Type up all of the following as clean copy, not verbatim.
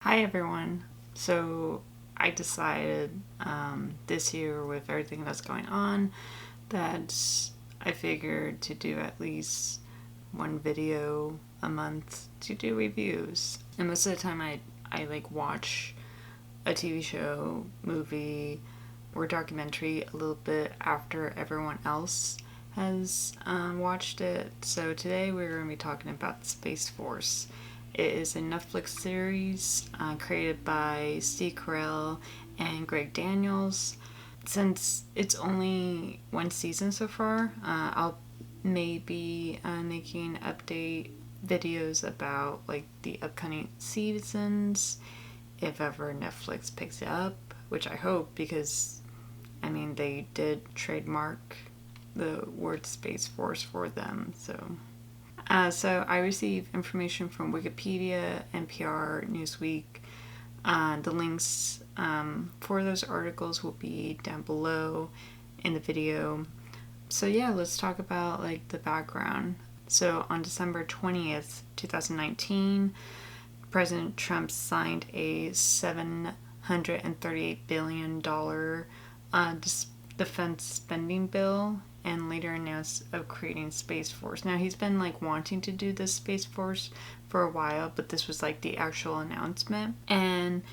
Hi everyone. So I decided this year, with everything that's going on, that I figured to do at least one video a month to do reviews. And most of the time I like watch a TV show, movie, or documentary a little bit after everyone else has watched it. So today we're going to be talking about Space Force. It is a Netflix series created by Steve Carell and Greg Daniels. Since it's only one season so far, I'll maybe making update videos about like the upcoming seasons if ever Netflix picks it up, which I hope, because I mean they did trademark the word Space Force for them. So I receive information from Wikipedia, NPR, Newsweek. The links for those articles will be down below in the video. So yeah, let's talk about like the background. So on December 20th, 2019, President Trump signed a $738 billion defense spending bill, and later announced of creating Space Force. Now he's been like wanting to do this Space Force for a while, but this was like the actual announcement. And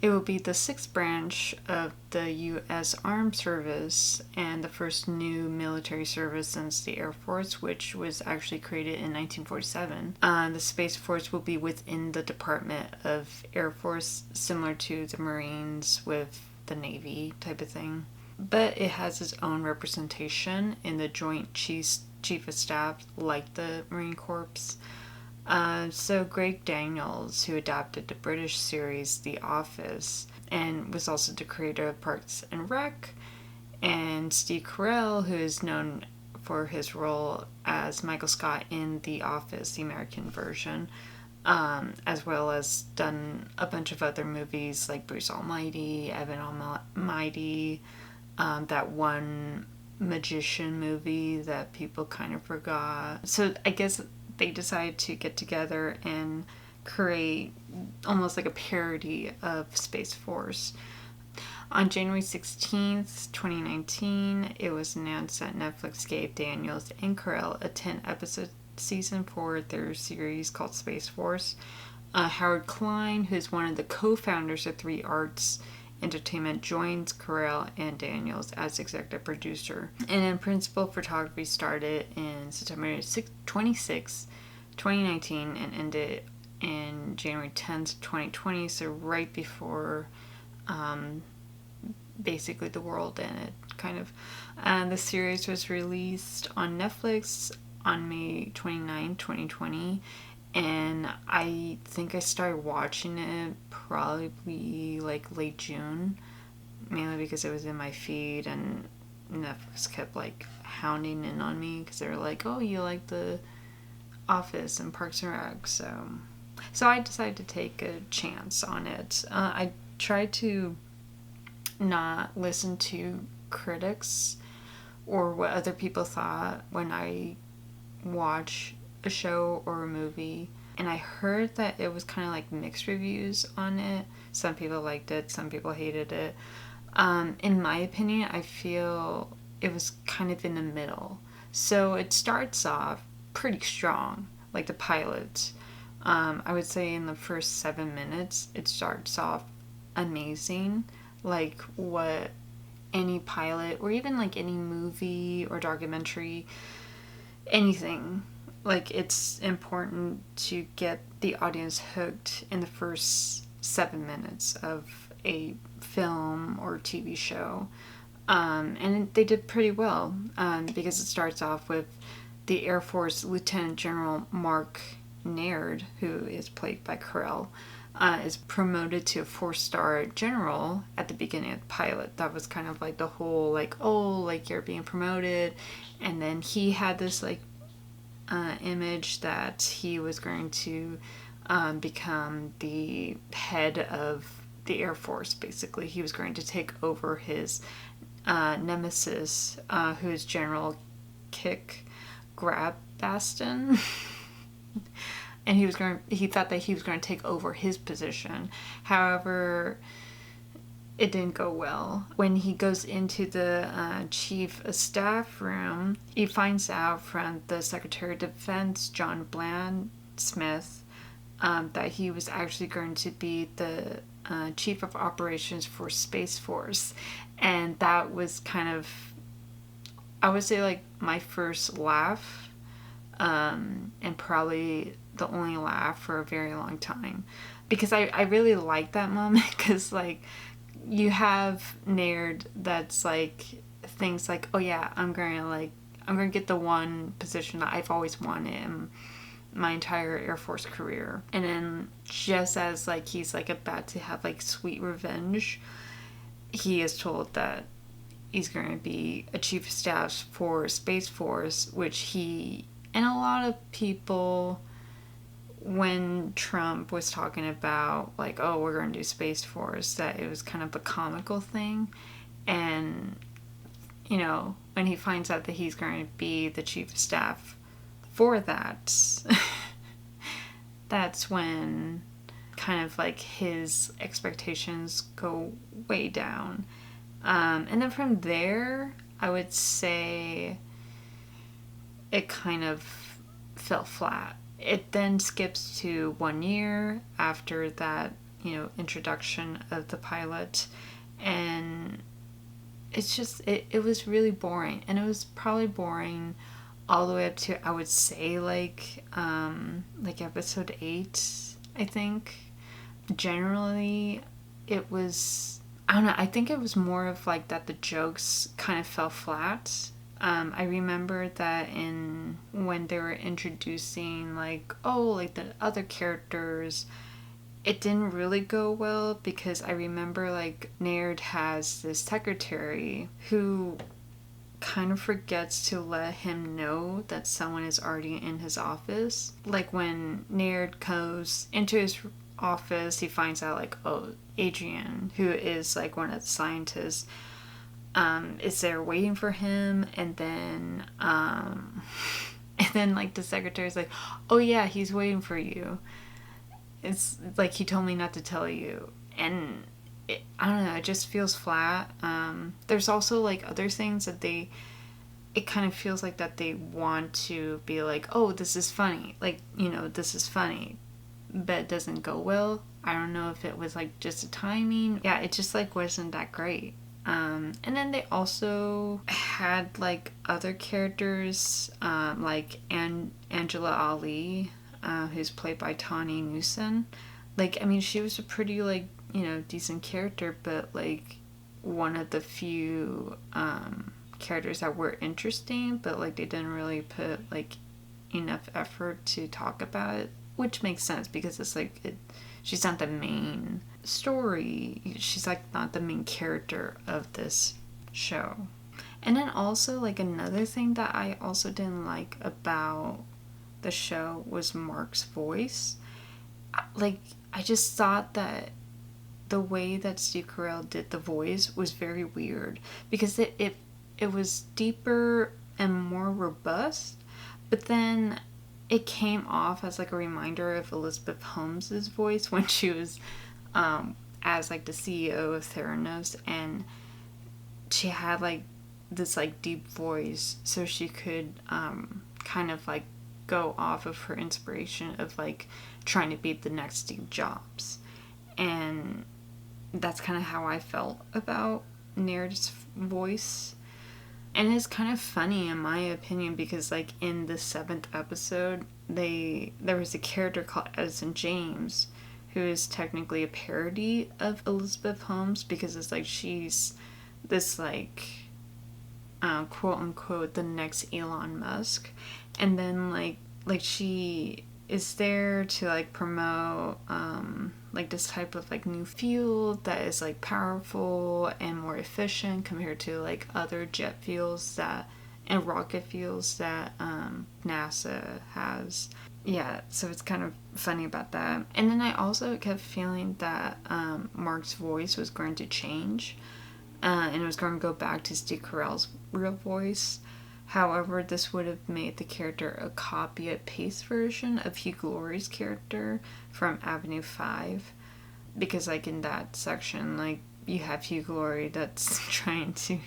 it will be the sixth branch of the U.S. Armed Service and the first new military service since the Air Force, which was actually created in 1947. The Space Force will be within the Department of Air Force, similar to the Marines with the Navy type of thing. But it has its own representation in the Joint Chief of Staff, like the Marine Corps. So Greg Daniels, who adapted the British series The Office and was also the creator of Parks and Rec, and Steve Carell, who is known for his role as Michael Scott in The Office, the American version, as well as done a bunch of other movies like Bruce Almighty, Evan Almighty, that one magician movie that people kind of forgot. So I guess they decided to get together and create almost like a parody of Space Force. On January 16th, 2019, it was announced that Netflix gave Daniels and Carell a 10-episode season for their series called Space Force. Howard Klein, who's one of the co-founders of 3 Arts Entertainment, joins Carell and Daniels as executive producer. And then principal photography started in September 26, 2019 and ended in January 10th, 2020, so right before basically the world ended, kind of. The series was released on Netflix on May 29, 2020. And I think I started watching it probably like late June, mainly because it was in my feed and Netflix kept like hounding in on me because they were like, oh, you like The Office and Parks and Rec. So I decided to take a chance on it. I tried to not listen to critics or what other people thought when I watch a show or a movie, and I heard that it was kind of like mixed reviews on it. Some people liked it, some people hated it. In my opinion, I feel it was kind of in the middle. So it starts off pretty strong, like the pilot. I would say in the first 7 minutes, it starts off amazing, like what any pilot or even like any movie or documentary, anything, like it's important to get the audience hooked in the first 7 minutes of a film or TV show. And they did pretty well, because it starts off with the Air Force Lieutenant General Mark Naird, who is played by Carell, is promoted to a 4-star general at the beginning of the pilot. That was kind of like the whole like, oh, like you're being promoted. And then he had this like image that he was going to become the head of the Air Force. Basically, he was going to take over his nemesis, who is General Kick Grabaston. and he thought that he was going to take over his position. However, it didn't go well. When he goes into the chief of staff room, he finds out from the Secretary of Defense, John Bland Smith, that he was actually going to be the chief of operations for Space Force. And that was kind of, I would say, like, my first laugh, and probably the only laugh for a very long time. Because I really like that moment, because, like, you have Naird that's like thinks like, oh yeah, I'm gonna get the one position that I've always wanted in my entire Air Force career. And then just as like he's like about to have like sweet revenge, he is told that he's going to be a chief of staff for Space Force, which he and a lot of people, when Trump was talking about like, oh, we're going to do Space Force, that it was kind of a comical thing. And, you know, when he finds out that he's going to be the chief of staff for that, that's when kind of like his expectations go way down. And then from there, I would say it kind of fell flat. It then skips to 1 year after that, you know, introduction of the pilot, and it's just, it was really boring, and it was probably boring all the way up to, I would say, like episode 8, I think. Generally, it was, I don't know, I think it was more of like that the jokes kind of fell flat. I remember that when they were introducing like, oh, like the other characters, it didn't really go well, because I remember like Naird has this secretary who kind of forgets to let him know that someone is already in his office. Like when Naird goes into his office, he finds out like, oh, Adrian, who is like one of the scientists, is there waiting for him, and then like the secretary's like, oh yeah, he's waiting for you. It's like, he told me not to tell you. And I don't know, it just feels flat. There's also like other things that it kind of feels like that they want to be like, oh, this is funny, like, you know, this is funny, but it doesn't go well. I don't know if it was like just a timing. Yeah, it just like wasn't that great. And then they also had like other characters, like Angela Ali, who's played by Tawny Newson. Like, I mean, she was a pretty like, you know, decent character, but like one of the few characters that were interesting, but like they didn't really put like enough effort to talk about it, which makes sense, because it's like she's not the main story. She's like not the main character of this show. And then also like another thing that I also didn't like about the show was Mark's voice. Like, I just thought that the way that Steve Carell did the voice was very weird, because it was deeper and more robust, but then it came off as like a reminder of Elizabeth Holmes's voice when she was as like the CEO of Theranos, and she had like this like deep voice, so she could kind of like go off of her inspiration of like trying to be the next Steve Jobs. And that's kind of how I felt about Naird's voice. And it's kind of funny in my opinion, because like in the 7th episode, there was a character called Edison James, who is technically a parody of Elizabeth Holmes, because it's like she's this like quote unquote the next Elon Musk, and then like she is there to like promote like this type of like new fuel that is like powerful and more efficient compared to like other jet fuels that and rocket fuels that NASA has. Yeah, so it's kind of funny about that. And then I also kept feeling that Mark's voice was going to change, and it was going to go back to Steve Carell's real voice. However, this would have made the character a copy and paste version of Hugh Laurie's character from Avenue 5. Because, like, in that section, like, you have Hugh Laurie that's trying to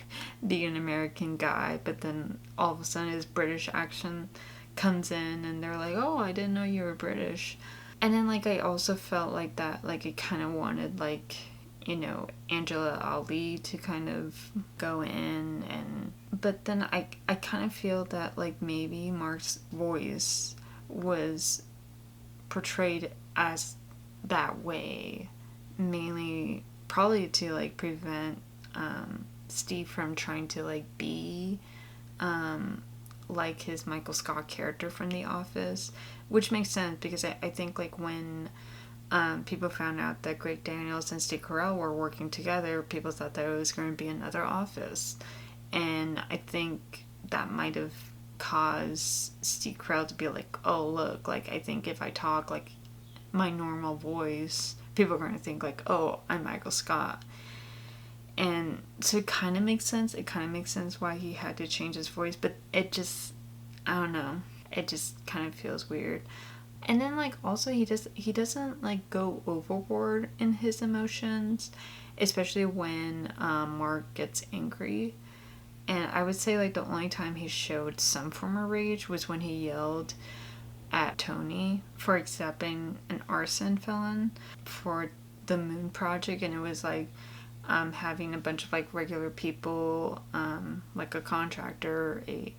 be an American guy, but then all of a sudden his British accent comes in and they're like, oh, I didn't know you were British. And then, like, I also felt like that, like, it kind of wanted, like, you know, Angela Ali to kind of go in, and but then I kind of feel that, like, maybe Mark's voice was portrayed as that way, mainly probably to, like, prevent Steve from trying to, like, be like his Michael Scott character from The Office, which makes sense because I think, like, when people found out that Greg Daniels and Steve Carell were working together, people thought that it was going to be another Office, and I think that might have caused Steve Carell to be like, oh, look, like, I think if I talk like my normal voice, people are going to think, like, oh, I'm Michael Scott. And so it kind of makes sense. It kind of makes sense why he had to change his voice, but it just, I don't know. It just kind of feels weird. And then, like, also he doesn't like go overboard in his emotions, especially when Mark gets angry. And I would say, like, the only time he showed some form of rage was when he yelled at Tony for accepting an arson felon for the Moon Project, and it was like having a bunch of, like, regular people, like a contractor, a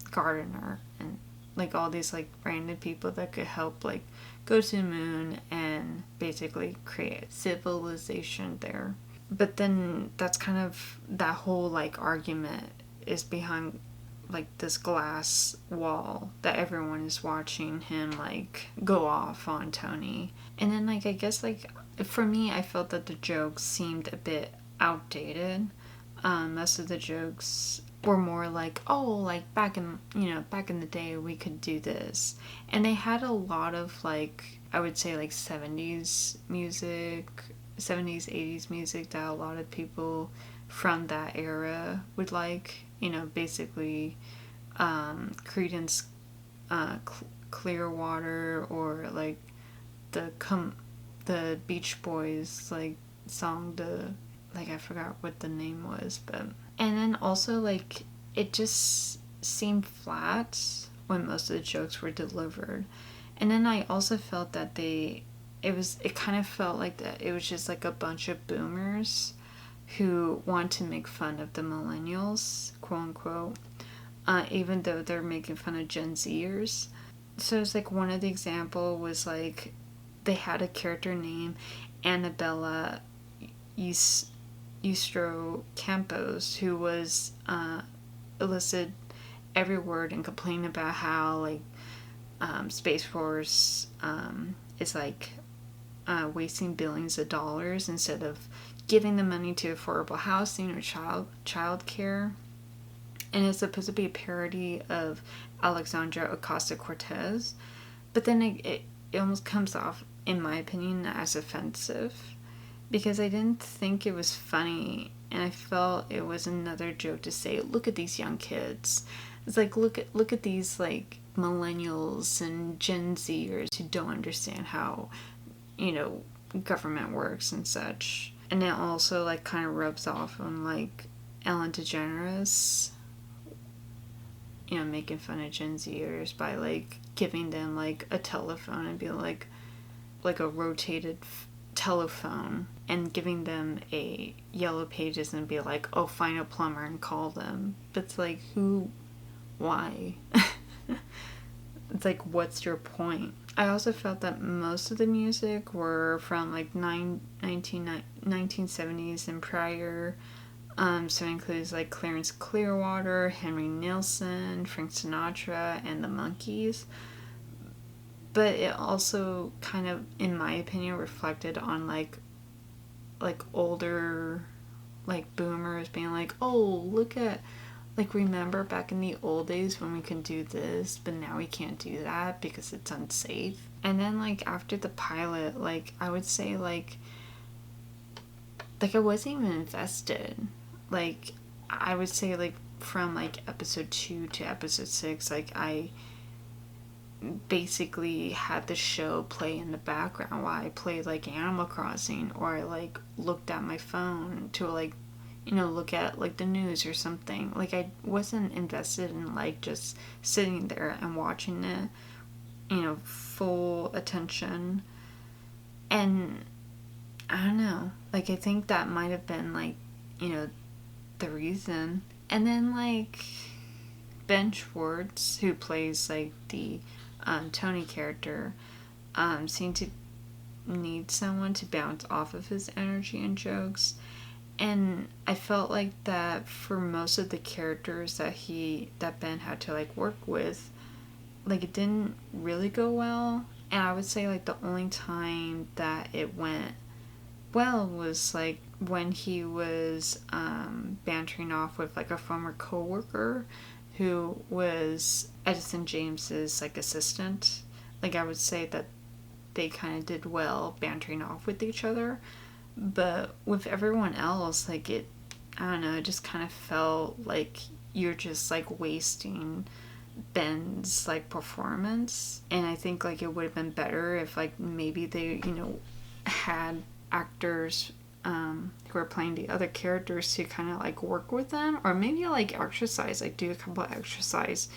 gardener, and, like, all these, like, random people that could help, like, go to the moon and basically create civilization there. But then that's kind of, that whole, like, argument is behind, like, this glass wall that everyone is watching him, like, go off on Tony. And then, like, I guess, like, for me, I felt that the jokes seemed a bit outdated. Most of the jokes were more like, oh, like, back in the day we could do this. And they had a lot of, like, I would say, like, 70s music, 70s, 80s music that a lot of people from that era would like. You know, basically Creedence Clearwater, or, like, the Beach Boys, like, song, I forgot what the name was, but, and then also, like, it just seemed flat when most of the jokes were delivered. And then I also felt that it kind of felt like that it was just, like, a bunch of boomers who want to make fun of the millennials, quote unquote, even though they're making fun of Gen Zers. So it's like, one of the example was, like, they had a character named Annabella Eustro Campos, who was elicited every word and complained about how, like, Space Force is, like, wasting billions of dollars instead of giving the money to affordable housing or child care. And it's supposed to be a parody of Alexandra Ocasio-Cortez, but then it almost comes off, in my opinion, as offensive, because I didn't think it was funny, and I felt it was another joke to say, look at these young kids. It's like, look at these, like, millennials and Gen Zers who don't understand how, you know, government works and such. And it also, like, kind of rubs off on, like, Ellen DeGeneres, you know, making fun of Gen Zers by, like, giving them, like, a telephone and being like a rotated telephone, and giving them a Yellow Pages and be like, oh, find a plumber and call them. But it's like, why? It's like, what's your point? I also felt that most of the music were from, like, 1970s and prior. So it includes, like, Clarence Clearwater, Henry Nilsson, Frank Sinatra, and the Monkees. But it also kind of, in my opinion, reflected on, like older, like, boomers being like, oh, look at, like, remember back in the old days when we could do this, but now we can't do that because it's unsafe. And then, like, after the pilot, like, I would say, like I wasn't even invested. Like, I would say, like, from like episode 2 to episode 6, like I basically had the show play in the background while I played like Animal Crossing, or I like looked at my phone to like, you know, look at like the news or something. Like I wasn't invested in like just sitting there and watching it, you know, full attention. And I don't know, like I think that might have been like, you know, the reason. And then like Ben Schwartz, who plays like the Tony character, seemed to need someone to bounce off of his energy and jokes. And I felt like that for most of the characters that Ben had to like work with, like it didn't really go well. And I would say like the only time that it went well was like when he was bantering off with like a former coworker who was Edison James's like assistant. Like I would say that they kind of did well bantering off with each other, but with everyone else, like I don't know, it just kind of felt like you're just like wasting Ben's like performance. And I think like it would have been better if like maybe they, you know, had actors who are playing the other characters to kind of like work with them, or maybe like exercise, like do a couple of exercise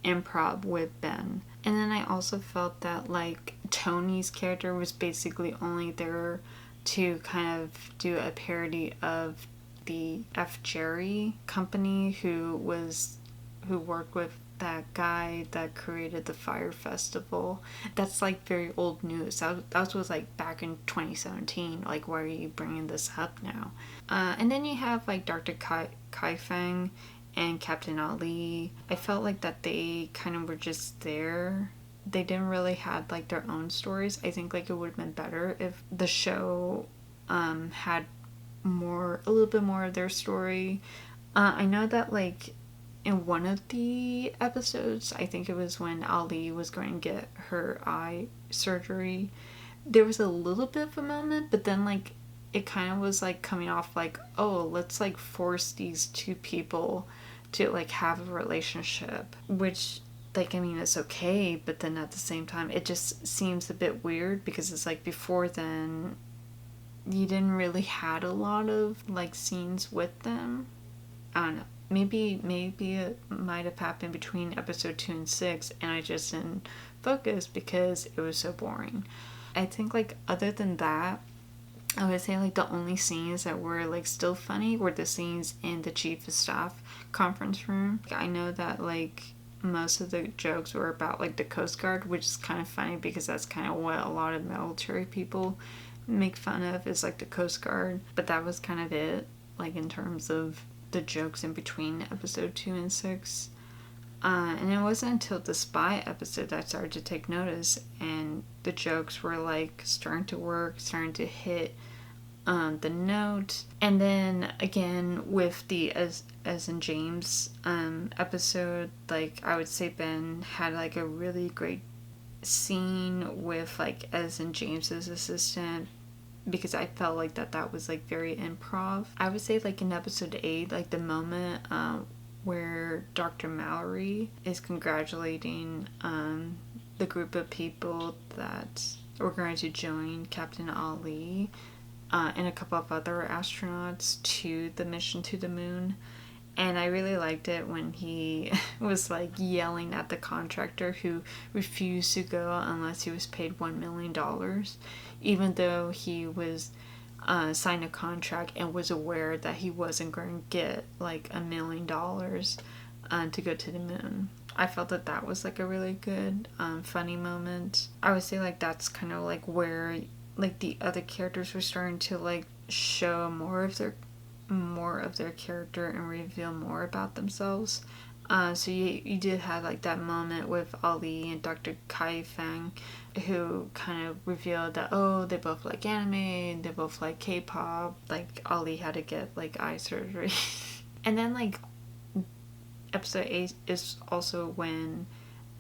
improv with Ben. And then I also felt that like Tony's character was basically only there to kind of do a parody of the F. Jerry company who worked with that guy that created the Fire Festival. That's like very old news. That was like back in 2017. Like, why are you bringing this up now? And then you have like Dr. Kai Feng and Captain Ali. I felt like that they kind of were just there. They didn't really have like their own stories. I think like it would have been better if the show had a little bit more of their story. I know that like in one of the episodes, I think it was when Ali was going to get her eye surgery, there was a little bit of a moment, but then like it kind of was like coming off like, oh, let's like force these two people to like have a relationship, which like, I mean, it's okay, but then at the same time it just seems a bit weird because it's like before then you didn't really had a lot of like scenes with them. I don't know. Maybe it might have happened between episode 2 and 6 and I just didn't focus because it was so boring. I think like other than that, I would say like the only scenes that were like still funny were the scenes in the chief of staff conference room. I know that like most of the jokes were about like the Coast Guard, which is kind of funny because that's kind of what a lot of military people make fun of, is like the Coast Guard. But that was kind of it, like in terms of the jokes in between episode 2 and 6. And it wasn't until the spy episode that I started to take notice, and the jokes were like starting to work, starting to hit the note. And then again with the as in James episode, like I would say Ben had like a really great scene with like as in James's assistant, because I felt like that was like very improv. I would say like in episode 8, like the moment where Dr. Mallory is congratulating the group of people that were going to join Captain Ali and a couple of other astronauts to the mission to the moon. And I really liked it when he was like yelling at the contractor who refused to go unless he was paid $1 million, even though he was signed a contract and was aware that he wasn't going to get like $1 million to go to the moon. I felt that was like a really good funny moment. I would say like that's kind of like where like the other characters were starting to like show more of their character and reveal more about themselves. So you did have like that moment with Ali and Dr. Kai Feng, who kind of revealed that, oh, they both like anime, they both like K-pop. Like Ali had to get like eye surgery. And then like episode 8 is also when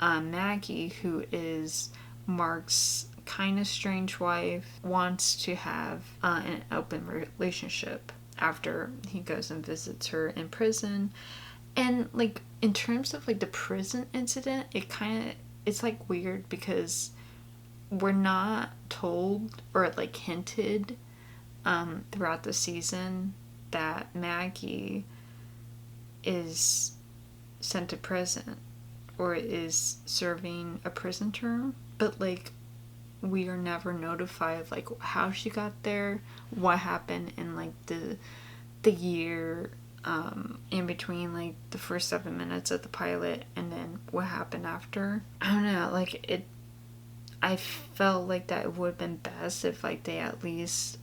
Maggie, who is Mark's kind of strange wife, wants to have an open relationship after he goes and visits her in prison. And like in terms of like the prison incident, it's like weird because we're not told or like hinted throughout the season that Maggie is sent to prison or is serving a prison term, but like we are never notified of like how she got there, what happened in like the year in between like the first 7 minutes of the pilot and then what happened after. I don't know, like I felt like that it would have been best if like they at least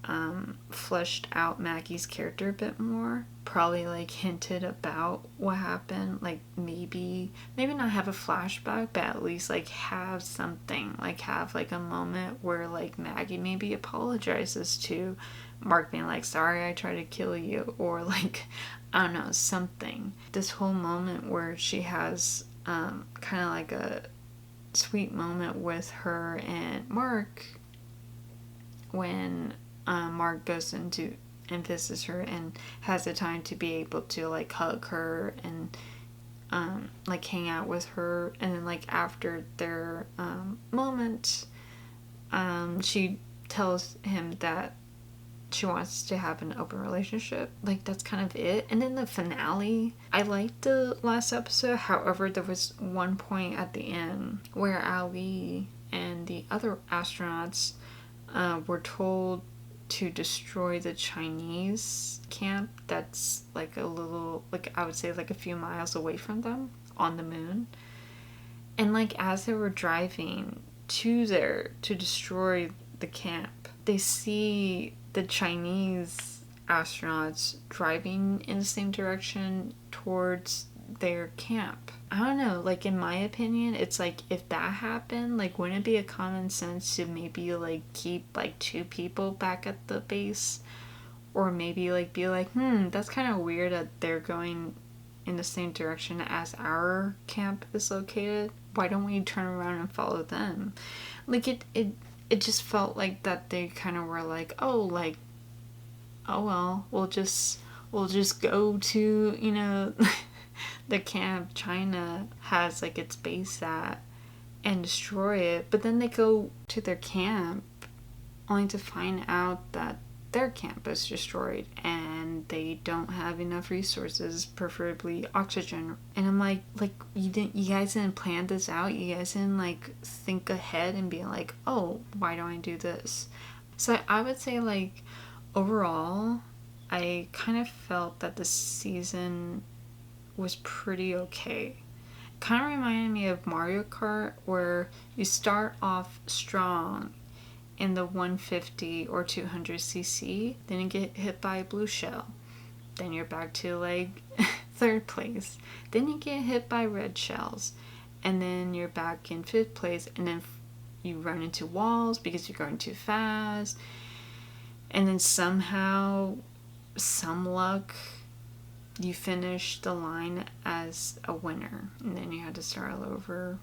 fleshed out Maggie's character a bit more. Probably like hinted about what happened. Like maybe not have a flashback, but at least like have something. Like have like a moment where like Maggie maybe apologizes to Mark being like, sorry I tried to kill you, or like I don't know, something. This whole moment where she has kind of like a sweet moment with her and Mark when Mark goes into and visits her and has the time to be able to like hug her and like hang out with her, and then like after their moment she tells him that she wants to have an open relationship. Like that's kind of it. And then the finale, I liked the last episode. However, there was one point at the end where Ali and the other astronauts were told to destroy the Chinese camp that's like a little, like I would say like a few miles away from them on the moon. And like as they were driving to there to destroy the camp, they see the Chinese astronauts driving in the same direction towards their camp. I don't know, like in my opinion, it's like if that happened, like wouldn't it be a common sense to maybe like keep like 2 people back at the base? Or maybe like be like, that's kind of weird that they're going in the same direction as our camp is located. Why don't we turn around and follow them? Like it just felt like that they kind of were like, oh well, we'll just go to, you know, the camp China has like its base at and destroy it. But then they go to their camp only to find out that their camp is destroyed and they don't have enough resources, preferably oxygen. And I'm like you guys didn't plan this out? You guys didn't like think ahead and be like, oh, why don't I do this? So I would say like overall I kind of felt that the season was pretty okay. Kind of reminded me of Mario Kart, where you start off strong in the 150 or 200cc, then you get hit by a blue shell, then you're back to like 3rd place, then you get hit by red shells, and then you're back in 5th place, and then you run into walls because you're going too fast, and then somehow, some luck, you finish the line as a winner, and then you had to start all over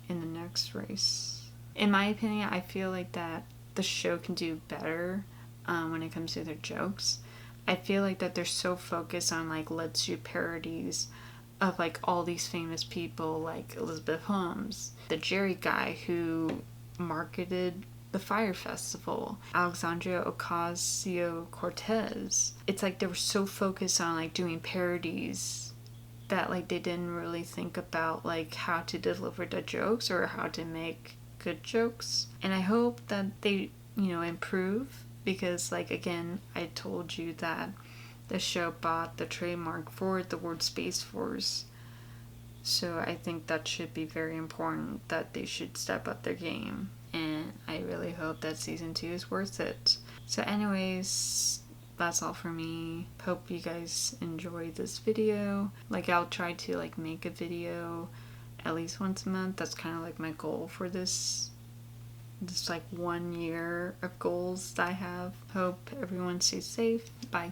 in the next race. In my opinion, I feel like that the show can do better when it comes to their jokes. I feel like that they're so focused on like let's do parodies of like all these famous people like Elizabeth Holmes, the Jerry guy who marketed the Fire Festival, Alexandria Ocasio-Cortez. It's like they were so focused on like doing parodies that like they didn't really think about like how to deliver the jokes or how to make good jokes. And I hope that they, you know, improve, because like again, I told you that the show bought the trademark for the word Space Force. So I think that should be very important, that they should step up their game. And I really hope that season 2 is worth it. So anyways, that's all for me. Hope you guys enjoyed this video. Like I'll try to like make a video at least once a month. That's kind of like my goal for this like 1 year of goals that I have. Hope everyone stays safe. Bye.